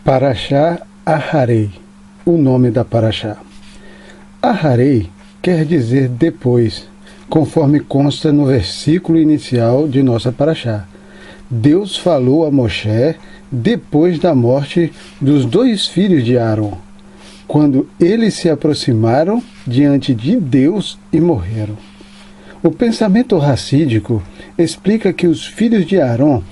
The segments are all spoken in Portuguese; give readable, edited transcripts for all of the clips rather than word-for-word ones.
Parashá Aharei, o nome da Parashá. Aharei quer dizer depois, conforme consta no versículo inicial de nossa Parashá. Deus falou a Moshe depois da morte dos 2 filhos de Arão, quando eles se aproximaram diante de Deus e morreram. O pensamento racídico explica que os filhos de Arão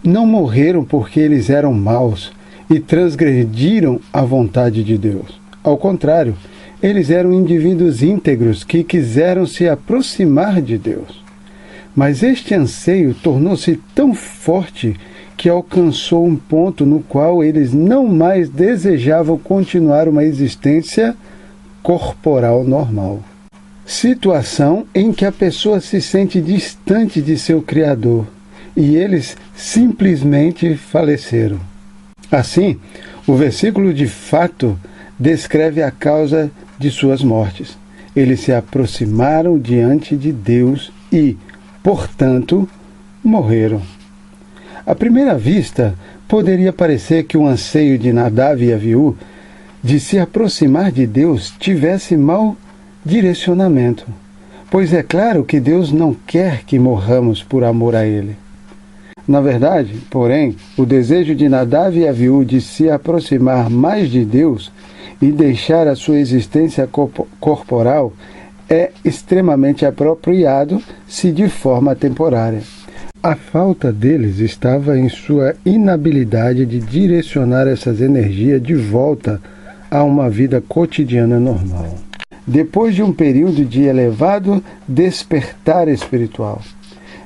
não morreram porque eles eram maus e transgrediram a vontade de Deus. Ao contrário, eles eram indivíduos íntegros que quiseram se aproximar de Deus. Mas este anseio tornou-se tão forte que alcançou um ponto no qual eles não mais desejavam continuar uma existência corporal normal. Situação em que a pessoa se sente distante de seu Criador e eles simplesmente faleceram. Assim, o versículo de fato descreve a causa de suas mortes. Eles se aproximaram diante de Deus e, portanto, morreram. À primeira vista, poderia parecer que o anseio de Nadav e Aviú de se aproximar de Deus tivesse mau direcionamento, pois é claro que Deus não quer que morramos por amor a Ele. Na verdade, porém, o desejo de Nadav e Aviú de se aproximar mais de Deus e deixar a sua existência corporal é extremamente apropriado se de forma temporária. A falta deles estava em sua inabilidade de direcionar essas energias de volta a uma vida cotidiana normal, depois de um período de elevado despertar espiritual.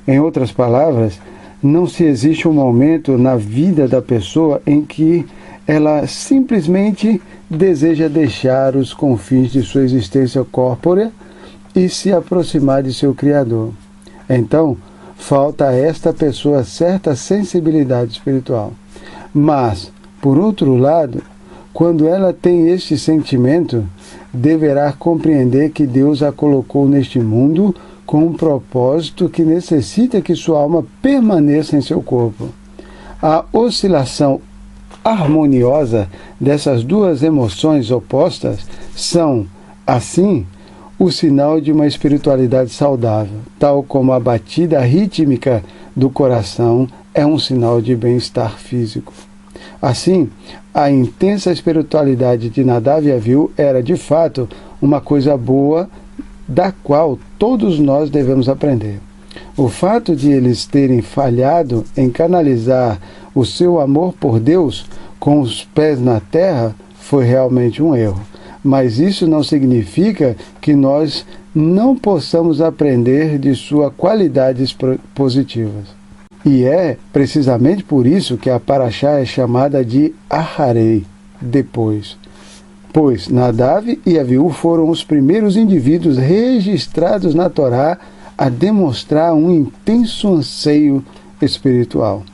Em outras palavras, não se existe um momento na vida da pessoa em que ela simplesmente deseja deixar os confins de sua existência corpórea e se aproximar de seu Criador. Então, falta a esta pessoa certa sensibilidade espiritual. Mas, por outro lado, quando ela tem este sentimento, deverá compreender que Deus a colocou neste mundo com um propósito que necessita que sua alma permaneça em seu corpo. A oscilação harmoniosa dessas duas emoções opostas são, assim, o sinal de uma espiritualidade saudável, tal como a batida rítmica do coração é um sinal de bem-estar físico. Assim, a intensa espiritualidade de Nadav e Aviú era, de fato, uma coisa boa da qual todos nós devemos aprender. O fato de eles terem falhado em canalizar o seu amor por Deus com os pés na terra foi realmente um erro. Mas isso não significa que nós não possamos aprender de suas qualidades positivas. E é precisamente por isso que a Parashá é chamada de Aharei, depois. Pois Nadav e Aviú foram os primeiros indivíduos registrados na Torá a demonstrar um intenso anseio espiritual,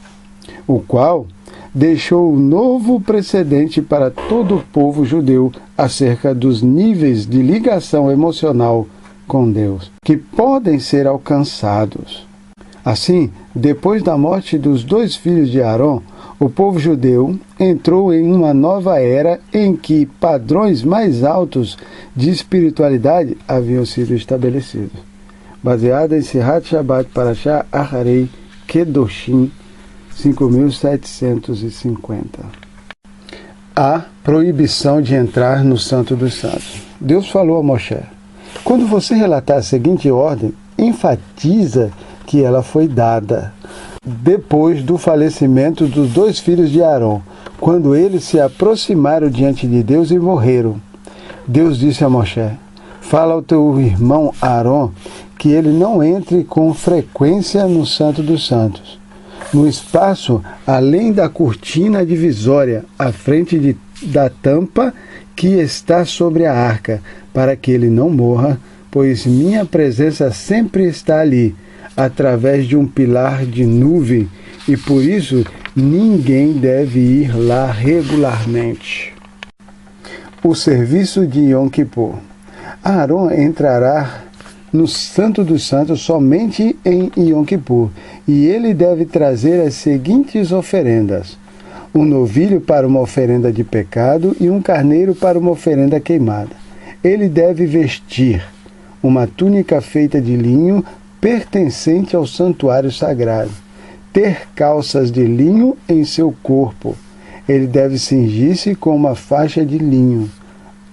o qual deixou um novo precedente para todo o povo judeu acerca dos níveis de ligação emocional com Deus, que podem ser alcançados. Assim, depois da morte dos 2 filhos de Arão, o povo judeu entrou em uma nova era em que padrões mais altos de espiritualidade haviam sido estabelecidos. Baseada em Sirat Shabbat Parashá Aharei Kedoshim 5750. A proibição de entrar no Santo dos Santos. Deus falou a Moshe: quando você relatar a seguinte ordem, enfatiza que ela foi dada depois do falecimento dos 2 filhos de Arão, quando eles se aproximaram diante de Deus e morreram. Deus disse a Moshe: fala ao teu irmão Arão que ele não entre com frequência no Santo dos Santos, no espaço além da cortina divisória, à frente da tampa que está sobre a arca, para que ele não morra, pois minha presença sempre está ali, através de um pilar de nuvem, e por isso ninguém deve ir lá regularmente. O serviço de Yom Kippur. Arão entrará no Santo dos Santos somente em Yom Kippur, e ele deve trazer as seguintes oferendas: um novilho para uma oferenda de pecado e um carneiro para uma oferenda queimada. Ele deve vestir uma túnica feita de linho pertencente ao santuário sagrado, ter calças de linho em seu corpo. Ele deve cingir-se com uma faixa de linho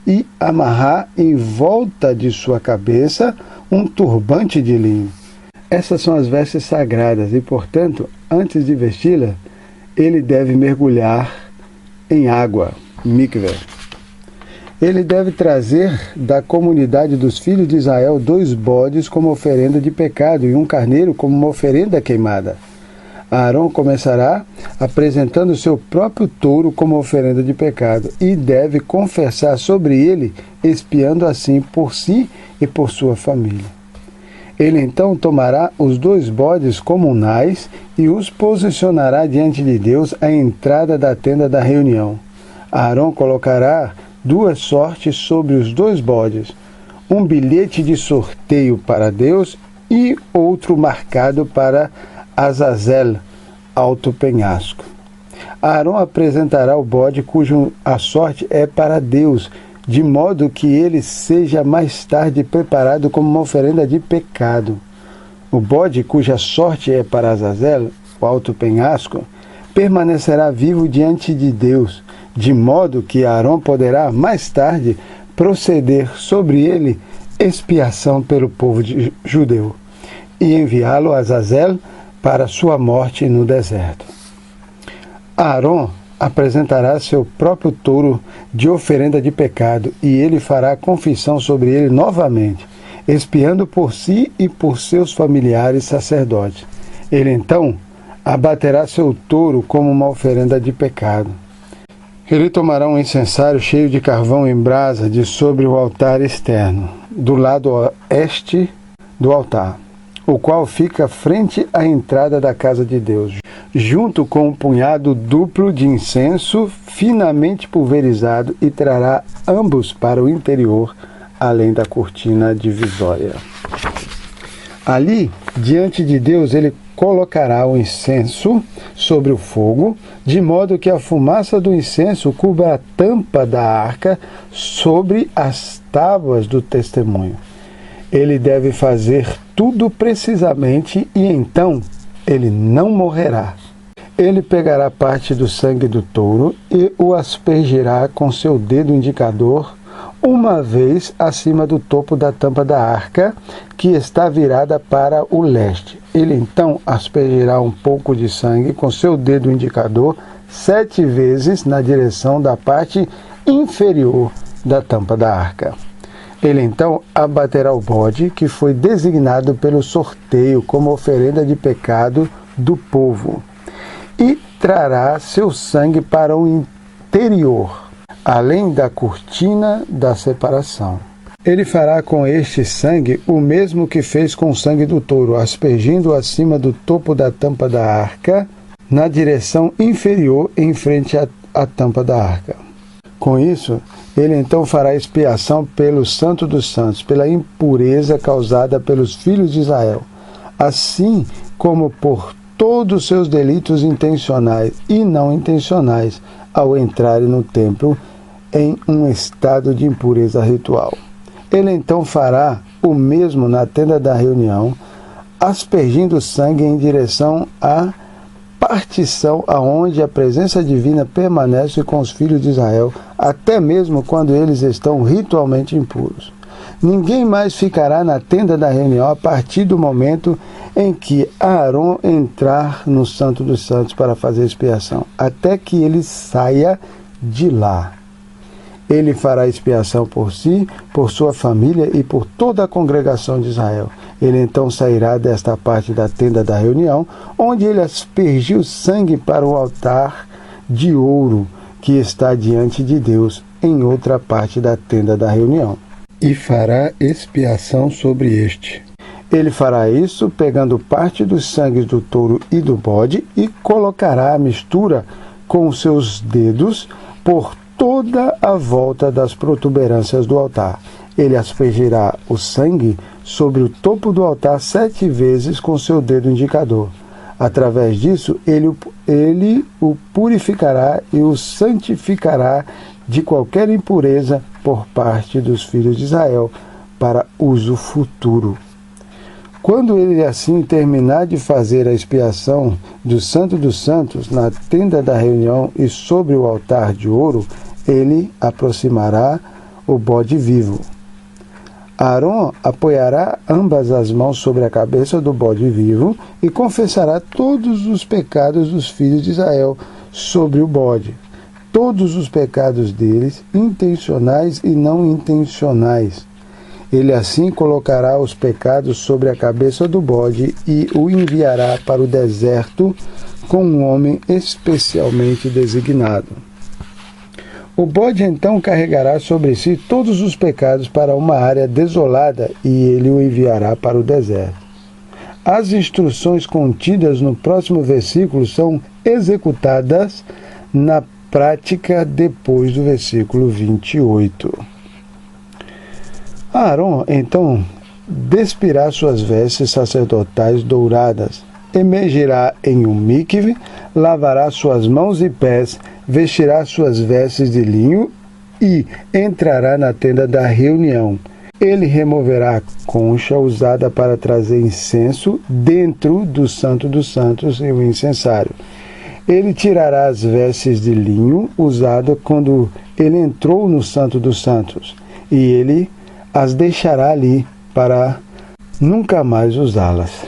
e amarrar em volta de sua cabeça um turbante de linho. Essas são as vestes sagradas e, portanto, antes de vesti-la, ele deve mergulhar em água, mikveh. Ele deve trazer da comunidade dos filhos de Israel 2 bodes como oferenda de pecado e um carneiro como uma oferenda queimada. Arão começará apresentando seu próprio touro como oferenda de pecado e deve confessar sobre ele, expiando assim por si e por sua família. Ele então tomará os 2 bodes comunais e os posicionará diante de Deus à entrada da tenda da reunião. Arão colocará 2 sortes sobre os 2 bodes, um bilhete de sorteio para Deus e outro marcado para Azazel, alto penhasco. Arão apresentará o bode cuja a sorte é para Deus, de modo que ele seja mais tarde preparado como uma oferenda de pecado. O bode cuja sorte é para Azazel, o alto penhasco, permanecerá vivo diante de Deus, de modo que Arão poderá mais tarde proceder sobre ele expiação pelo povo judeu e enviá-lo a Azazel para sua morte no deserto. Arão apresentará seu próprio touro de oferenda de pecado e ele fará confissão sobre ele novamente, expiando por si e por seus familiares sacerdotes. Ele então abaterá seu touro como uma oferenda de pecado. Ele tomará um incensário cheio de carvão em brasa de sobre o altar externo, do lado oeste do altar, o qual fica frente à entrada da casa de Deus, junto com um punhado duplo de incenso finamente pulverizado, e trará ambos para o interior, além da cortina divisória. Ali, diante de Deus, ele colocará o incenso sobre o fogo, de modo que a fumaça do incenso cubra a tampa da arca sobre as tábuas do testemunho. Ele deve fazer tudo precisamente e então ele não morrerá. Ele pegará parte do sangue do touro e o aspergirá com seu dedo indicador uma vez acima do topo da tampa da arca, que está virada para o leste. Ele então aspergirá um pouco de sangue com seu dedo indicador 7 vezes na direção da parte inferior da tampa da arca. Ele então abaterá o bode, que foi designado pelo sorteio como oferenda de pecado do povo, e trará seu sangue para o interior, além da cortina da separação. Ele fará com este sangue o mesmo que fez com o sangue do touro, aspergindo acima do topo da tampa da arca, na direção inferior, em frente à tampa da arca. Com isso, ele então fará expiação pelo Santo dos Santos, pela impureza causada pelos filhos de Israel, assim como por todos os seus delitos intencionais e não intencionais ao entrarem no templo em um estado de impureza ritual. Ele então fará o mesmo na tenda da reunião, aspergindo sangue em direção à partição aonde a presença divina permanece com os filhos de Israel, até mesmo quando eles estão ritualmente impuros. Ninguém mais ficará na tenda da reunião a partir do momento em que Arão entrar no Santo dos Santos para fazer expiação, até que ele saia de lá. Ele fará expiação por si, por sua família e por toda a congregação de Israel. Ele então sairá desta parte da tenda da reunião, onde ele aspergiu sangue para o altar de ouro que está diante de Deus, em outra parte da tenda da reunião, e fará expiação sobre este. Ele fará isso pegando parte dos sangues do touro e do bode e colocará a mistura com os seus dedos por toda a volta das protuberâncias do altar. Ele aspergirá o sangue sobre o topo do altar 7 vezes com seu dedo indicador. Através disso, ele o purificará e o santificará de qualquer impureza por parte dos filhos de Israel, para uso futuro. Quando ele assim terminar de fazer a expiação do Santo dos Santos na tenda da reunião e sobre o altar de ouro, ele aproximará o bode vivo. Arão apoiará ambas as mãos sobre a cabeça do bode vivo e confessará todos os pecados dos filhos de Israel sobre o bode, todos os pecados deles, intencionais e não intencionais. Ele assim colocará os pecados sobre a cabeça do bode e o enviará para o deserto com um homem especialmente designado. O bode então carregará sobre si todos os pecados para uma área desolada e ele o enviará para o deserto. As instruções contidas no próximo versículo são executadas na prática depois do versículo 28. Arão então despirá suas vestes sacerdotais douradas, emergirá em um mikve, lavará suas mãos e pés, vestirá suas vestes de linho e entrará na tenda da reunião. Ele removerá a concha usada para trazer incenso dentro do Santo dos Santos e o incensário. Ele tirará as vestes de linho usadas quando ele entrou no Santo dos Santos, e ele as deixará ali para nunca mais usá-las.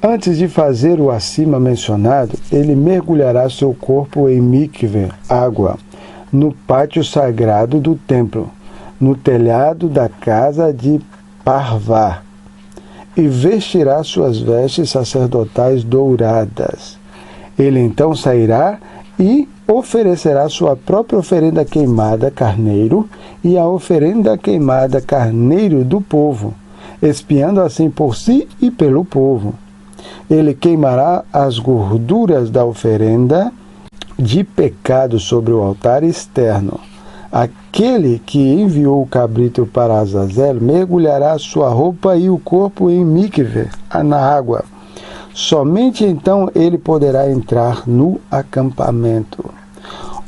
Antes de fazer o acima mencionado, ele mergulhará seu corpo em mikve, água, no pátio sagrado do templo, no telhado da casa de Parvá, e vestirá suas vestes sacerdotais douradas. Ele então sairá e oferecerá sua própria oferenda queimada carneiro e a oferenda queimada carneiro do povo, expiando assim por si e pelo povo. Ele queimará as gorduras da oferenda de pecado sobre o altar externo. Aquele que enviou o cabrito para Azazel mergulhará sua roupa e o corpo em mikve, na água. Somente então ele poderá entrar no acampamento.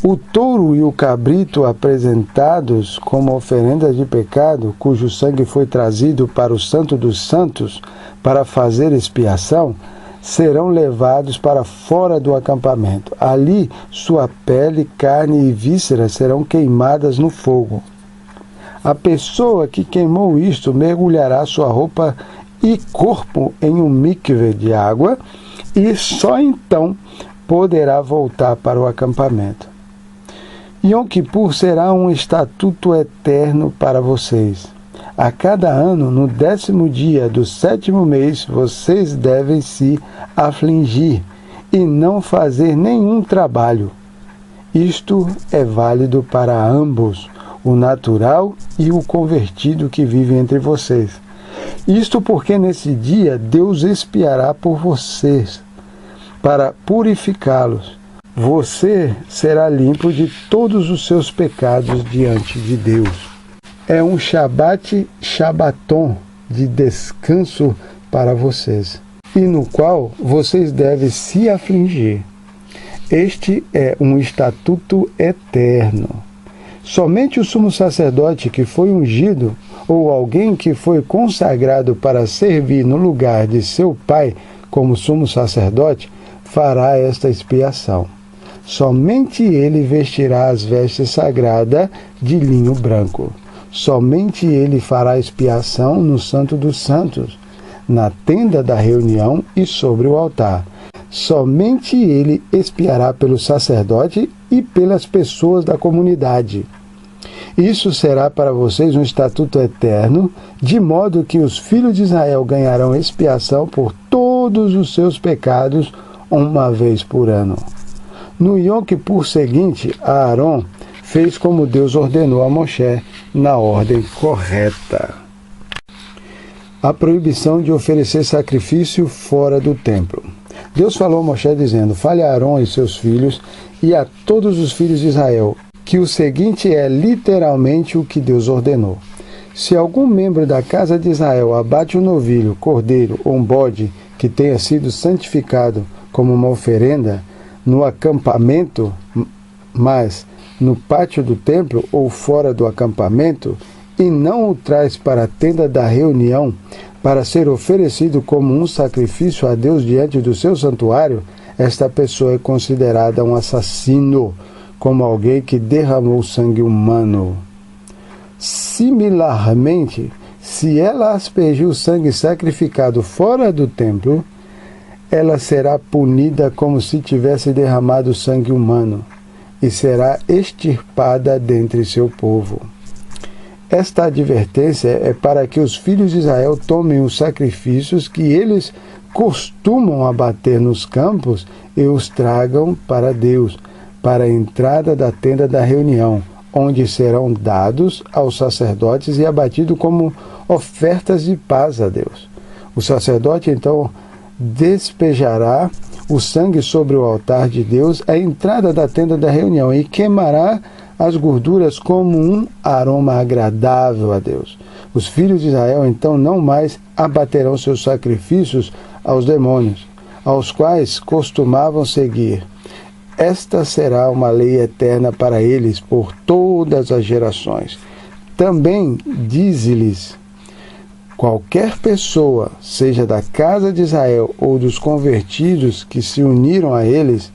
O touro e o cabrito apresentados como oferendas de pecado, cujo sangue foi trazido para o Santo dos Santos para fazer expiação, serão levados para fora do acampamento. Ali, sua pele, carne e vísceras serão queimadas no fogo. A pessoa que queimou isto mergulhará sua roupa e corpo em um mikve de água e só então poderá voltar para o acampamento. Yom Kippur será um estatuto eterno para vocês. A cada ano, no 10º dia do 7º mês, vocês devem se afligir e não fazer nenhum trabalho. Isto é válido para ambos, o natural e o convertido que vive entre vocês. Isto porque nesse dia Deus expiará por vocês, para purificá-los. Você será limpo de todos os seus pecados diante de Deus. É um Shabaton de descanso para vocês, e no qual vocês devem se afligir. Este é um estatuto eterno. Somente o sumo sacerdote que foi ungido, ou alguém que foi consagrado para servir no lugar de seu pai como sumo sacerdote, fará esta expiação. Somente ele vestirá as vestes sagradas de linho branco. Somente ele fará expiação no Santo dos Santos, na tenda da reunião e sobre o altar. Somente ele expiará pelo sacerdote e pelas pessoas da comunidade. Isso será para vocês um estatuto eterno, de modo que os filhos de Israel ganharão expiação por todos os seus pecados uma vez por ano. No Yom Kippur seguinte, Arão fez como Deus ordenou a Moshe, na ordem correta. A proibição de oferecer sacrifício fora do templo. Deus falou a Moshe dizendo: fale a Arão e seus filhos e a todos os filhos de Israel, que o seguinte é literalmente o que Deus ordenou. Se algum membro da casa de Israel abate um novilho, cordeiro ou um bode que tenha sido santificado como uma oferenda no acampamento, mas no pátio do templo ou fora do acampamento, e não o traz para a tenda da reunião para ser oferecido como um sacrifício a Deus diante do seu santuário, esta pessoa é considerada um assassino, como alguém que derramou sangue humano. Similarmente, se ela aspergiu sangue sacrificado fora do templo, ela será punida como se tivesse derramado sangue humano e será extirpada dentre seu povo. Esta advertência é para que os filhos de Israel tomem os sacrifícios que eles costumam abater nos campos e os tragam para Deus, para a entrada da tenda da reunião, onde serão dados aos sacerdotes e abatidos como ofertas de paz a Deus. O sacerdote então despejará o sangue sobre o altar de Deus à entrada da tenda da reunião e queimará as gorduras como um aroma agradável a Deus. Os filhos de Israel então não mais abaterão seus sacrifícios aos demônios, aos quais costumavam seguir. Esta será uma lei eterna para eles por todas as gerações. Também dize-lhes: qualquer pessoa, seja da casa de Israel ou dos convertidos que se uniram a eles,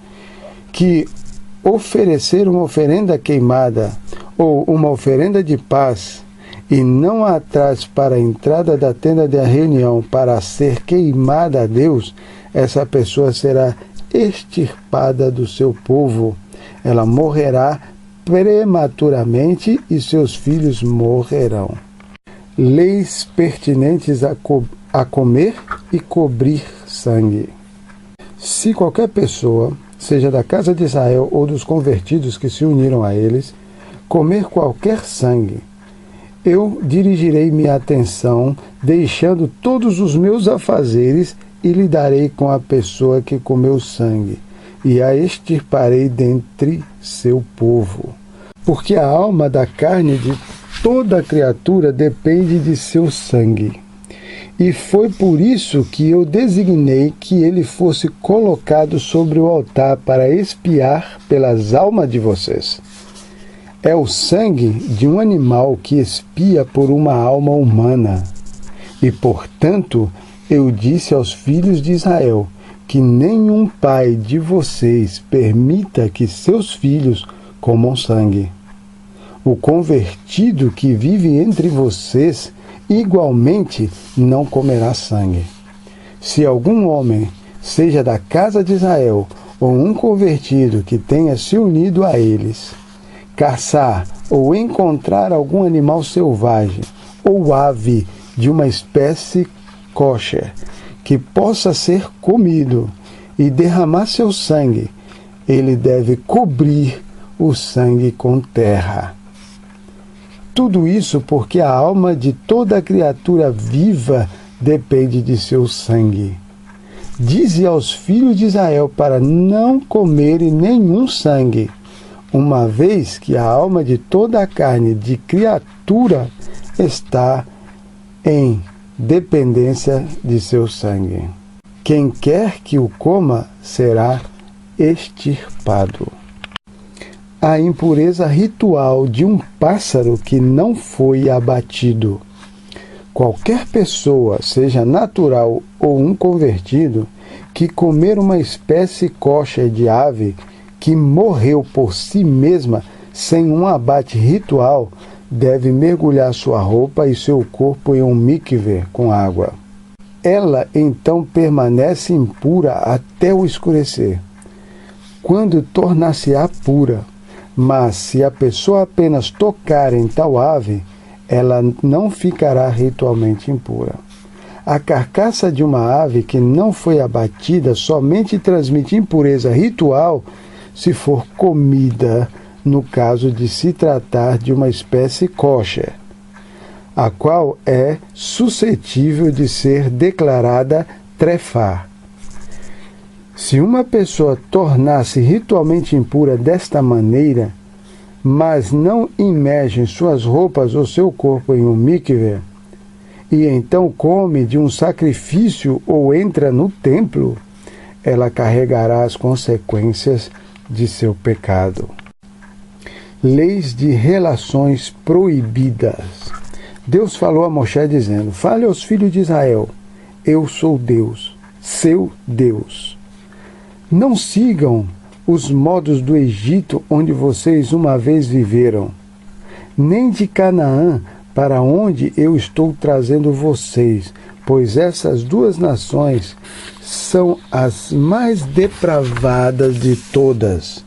que oferecer uma oferenda queimada ou uma oferenda de paz e não a traz para a entrada da tenda da reunião para ser queimada a Deus, essa pessoa será extirpada do seu povo. Ela morrerá prematuramente e seus filhos morrerão. Leis pertinentes a comer e cobrir sangue. Se qualquer pessoa, seja da casa de Israel ou dos convertidos que se uniram a eles, comer qualquer sangue, eu dirigirei minha atenção, deixando todos os meus afazeres, e lidarei com a pessoa que comeu sangue, e a extirparei dentre seu povo. Porque a alma da carne de toda criatura depende de seu sangue. E foi por isso que eu designei que ele fosse colocado sobre o altar para expiar pelas almas de vocês. É o sangue de um animal que expia por uma alma humana. E, portanto, eu disse aos filhos de Israel que nenhum pai de vocês permita que seus filhos comam sangue. O convertido que vive entre vocês igualmente não comerá sangue. Se algum homem, seja da casa de Israel ou um convertido que tenha se unido a eles, caçar ou encontrar algum animal selvagem ou ave de uma espécie kosher que possa ser comido e derramar seu sangue, ele deve cobrir o sangue com terra. Tudo isso porque a alma de toda criatura viva depende de seu sangue. Dize aos filhos de Israel para não comerem nenhum sangue, uma vez que a alma de toda a carne de criatura está em dependência de seu sangue. Quem quer que o coma será extirpado. A impureza ritual de um pássaro que não foi abatido. Qualquer pessoa, seja natural ou um convertido, que comer uma espécie kosher de ave que morreu por si mesma sem um abate ritual, deve mergulhar sua roupa e seu corpo em um mikve com água. Ela então permanece impura até o escurecer, quando tornar-se-á pura. Mas se a pessoa apenas tocar em tal ave, ela não ficará ritualmente impura. A carcaça de uma ave que não foi abatida somente transmite impureza ritual se for comida, no caso de se tratar de uma espécie kosher, a qual é suscetível de ser declarada trefá. Se uma pessoa tornar-se ritualmente impura desta maneira, mas não imerge suas roupas ou seu corpo em um mikve, e então come de um sacrifício ou entra no templo, ela carregará as consequências de seu pecado. Leis de relações proibidas. Deus falou a Moisés dizendo: fale aos filhos de Israel, eu sou Deus, seu Deus. Não sigam os modos do Egito onde vocês uma vez viveram, nem de Canaã, para onde eu estou trazendo vocês, pois essas duas nações são as mais depravadas de todas.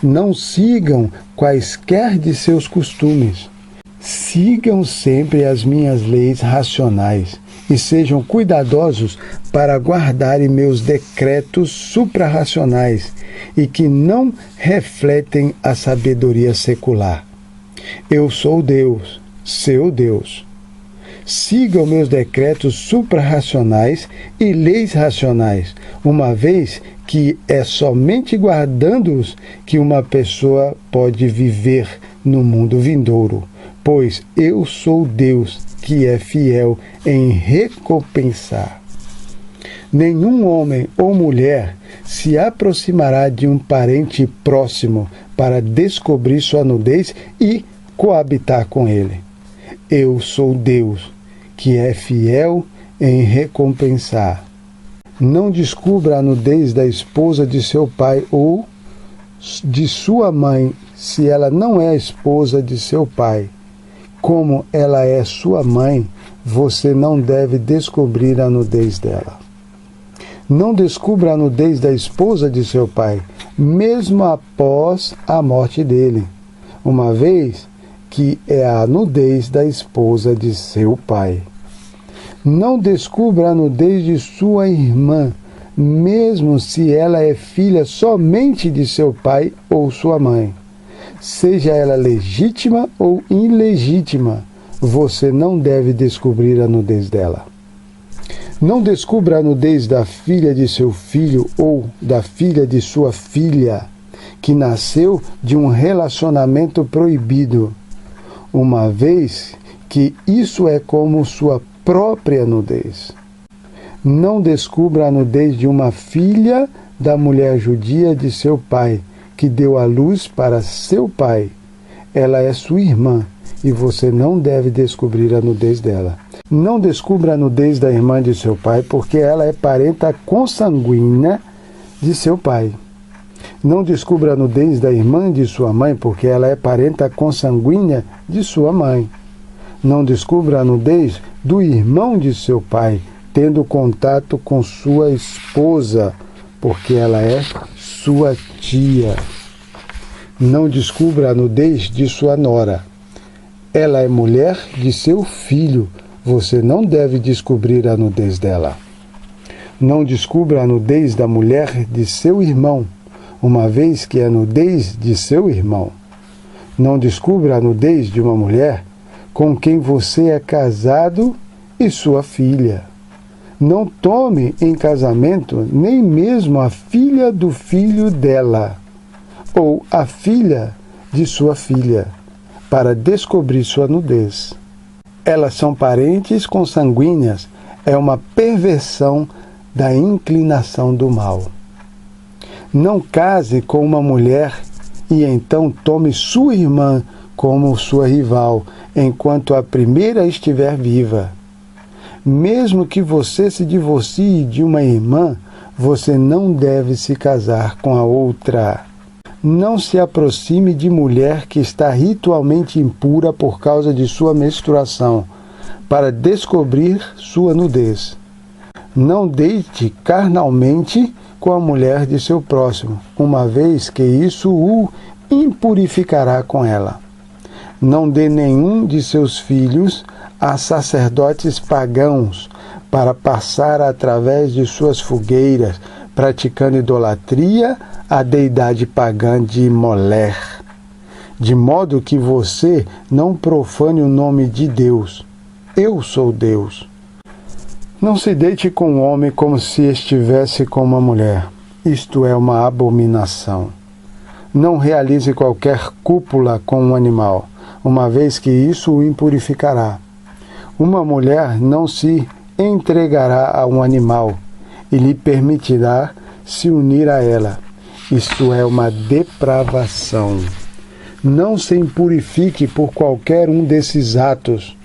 Não sigam quaisquer de seus costumes. Sigam sempre as minhas leis racionais e sejam cuidadosos para guardarem meus decretos suprarracionais e que não refletem a sabedoria secular. Eu sou Deus, seu Deus. Sigam meus decretos suprarracionais e leis racionais, uma vez que é somente guardando-os que uma pessoa pode viver no mundo vindouro, pois eu sou Deus que é fiel em recompensar. Nenhum homem ou mulher se aproximará de um parente próximo para descobrir sua nudez e coabitar com ele. Eu sou Deus, que é fiel em recompensar. Não descubra a nudez da esposa de seu pai ou de sua mãe, se ela não é a esposa de seu pai. Como ela é sua mãe, você não deve descobrir a nudez dela. Não descubra a nudez da esposa de seu pai, mesmo após a morte dele, uma vez que é a nudez da esposa de seu pai. Não descubra a nudez de sua irmã, mesmo se ela é filha somente de seu pai ou sua mãe. Seja ela legítima ou ilegítima, você não deve descobrir a nudez dela. Não descubra a nudez da filha de seu filho ou da filha de sua filha, que nasceu de um relacionamento proibido, uma vez que isso é como sua própria nudez. Não descubra a nudez de uma filha da mulher judia de seu pai, que deu à luz para seu pai. Ela é sua irmã e você não deve descobrir a nudez dela. Não descubra a nudez da irmã de seu pai, porque ela é parenta consanguínea de seu pai. Não descubra a nudez da irmã de sua mãe, porque ela é parenta consanguínea de sua mãe. Não descubra a nudez do irmão de seu pai, tendo contato com sua esposa, porque ela é sua tia. Não descubra a nudez de sua nora. Ela é mulher de seu filho. Você não deve descobrir a nudez dela. Não descubra a nudez da mulher de seu irmão, uma vez que é a nudez de seu irmão. Não descubra a nudez de uma mulher com quem você é casado e sua filha. Não tome em casamento nem mesmo a filha do filho dela, ou a filha de sua filha, para descobrir sua nudez. Elas são parentes consanguíneas, é uma perversão da inclinação do mal. Não case com uma mulher e então tome sua irmã como sua rival, enquanto a primeira estiver viva. Mesmo que você se divorcie de uma irmã, você não deve se casar com a outra. Não se aproxime de mulher que está ritualmente impura por causa de sua menstruação, para descobrir sua nudez. Não deite carnalmente com a mulher de seu próximo, uma vez que isso o impurificará com ela. Não dê nenhum de seus filhos a sacerdotes pagãos para passar através de suas fogueiras, praticando idolatria à deidade pagã de Moler, de modo que você não profane o nome de Deus. Eu sou Deus. Não se deite com um homem como se estivesse com uma mulher. Isto é uma abominação. Não realize qualquer cópula com um animal, uma vez que isso o impurificará. Uma mulher não se entregará a um animal e lhe permitirá se unir a ela. Isto é uma depravação. Não se impurifique por qualquer um desses atos,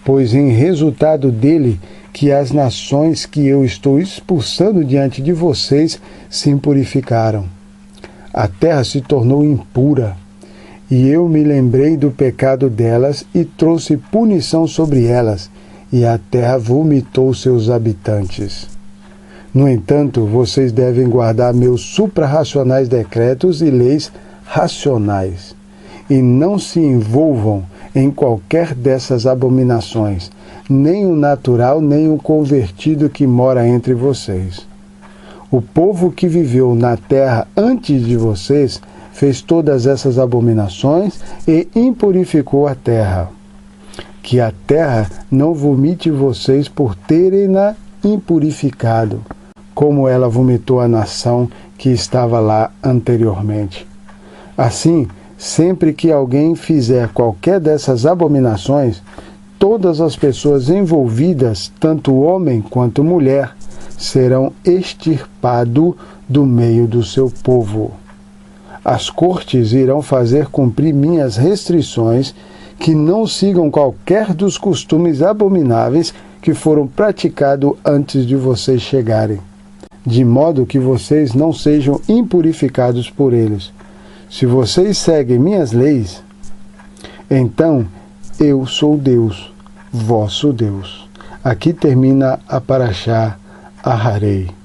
pois em resultado dele que as nações que eu estou expulsando diante de vocês se impurificaram. A terra se tornou impura, e eu me lembrei do pecado delas e trouxe punição sobre elas, e a terra vomitou seus habitantes. No entanto, vocês devem guardar meus suprarracionais decretos e leis racionais, e não se envolvam em qualquer dessas abominações, nem o natural, nem o convertido que mora entre vocês. O povo que viveu na terra antes de vocês fez todas essas abominações e impurificou a terra. Que a terra não vomite vocês por terem-na impurificado, como ela vomitou a nação que estava lá anteriormente. Assim, sempre que alguém fizer qualquer dessas abominações, todas as pessoas envolvidas, tanto homem quanto mulher, serão extirpados do meio do seu povo. As cortes irão fazer cumprir minhas restrições, que não sigam qualquer dos costumes abomináveis que foram praticados antes de vocês chegarem, de modo que vocês não sejam impurificados por eles. Se vocês seguem minhas leis, então eu sou Deus, vosso Deus. Aqui termina a Parashá Aharei.